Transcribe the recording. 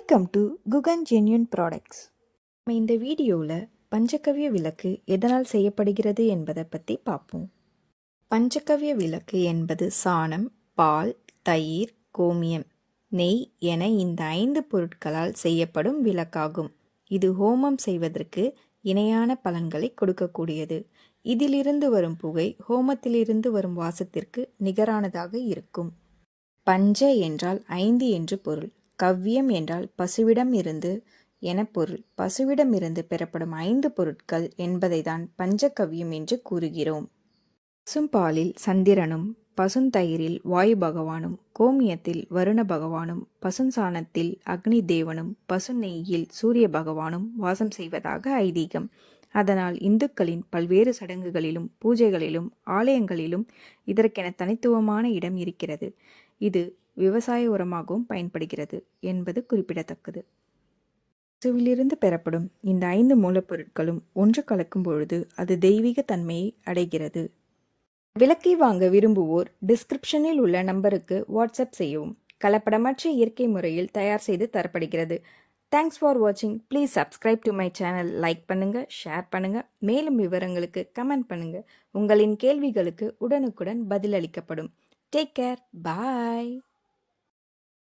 Welcome to Guhan genuine products. நம்ம இந்த வீடியோவில் பஞ்சகவ்ய விளக்கு எதனால் செய்யப்படுகிறது என்பதை பற்றி பார்ப்போம். பஞ்சகவ்ய விளக்கு என்பது சாணம், பால், தயிர், கோமியம், நெய் என இந்த 5 பொருட்களால் செய்யப்படும் விளக்காகும். இது ஹோமம் செய்வதற்கு இணையான பலன்களை கொடுக்கக்கூடியது. இதிலிருந்து வரும் புகை ஹோமத்திலிருந்து வரும் வாசத்திற்கு நிகரானதாக இருக்கும். பஞ்ச என்றால் 5 என்று பொருள். கவ்யம் என்றால் பசுவிடம் இருந்து என பொருள். பசுவிடமிருந்து பெறப்படும் 5 பொருட்கள் என்பதை தான் பஞ்சகவ்யம் என்று கூறுகிறோம். பசும்பாலில் சந்திரனும், பசுந்தயிரில் வாயு பகவானும், கோமியத்தில் வருண பகவானும், பசுஞ்சாணத்தில் அக்னி தேவனும், பசு நெய்யில் சூரிய பகவானும் வாசம் செய்வதாக ஐதீகம். அதனால் இந்துக்களின் பல்வேறு சடங்குகளிலும் பூஜைகளிலும் ஆலயங்களிலும் இதற்கென தனித்துவமான இடம் இருக்கிறது. இது விவசாய உரமாகவும் பயன்படுகிறது என்பது குறிப்பிடத்தக்கது. பசுவிலிருந்து பெறப்படும் இந்த 5 மூலப்பொருட்களும் ஒன்று கலக்கும் பொழுது அது தெய்வீக தன்மையை அடைகிறது. விளக்கை வாங்க விரும்புவோர் டிஸ்கிரிப்ஷனில் உள்ள நம்பருக்கு வாட்ஸ்அப் செய்யவும். கலப்படமற்ற இயற்கை முறையில் தயார் செய்து தரப்படுகிறது. தேங்க்ஸ் ஃபார் வாட்சிங். Please subscribe to my channel. Like பண்ணுங்க, ஷேர் பண்ணுங்க. மேலும் விவரங்களுக்கு கமெண்ட் பண்ணுங்க. உங்களின் கேள்விகளுக்கு உடனுக்குடன் பதிலளிக்கப்படும். Take care. பாய்.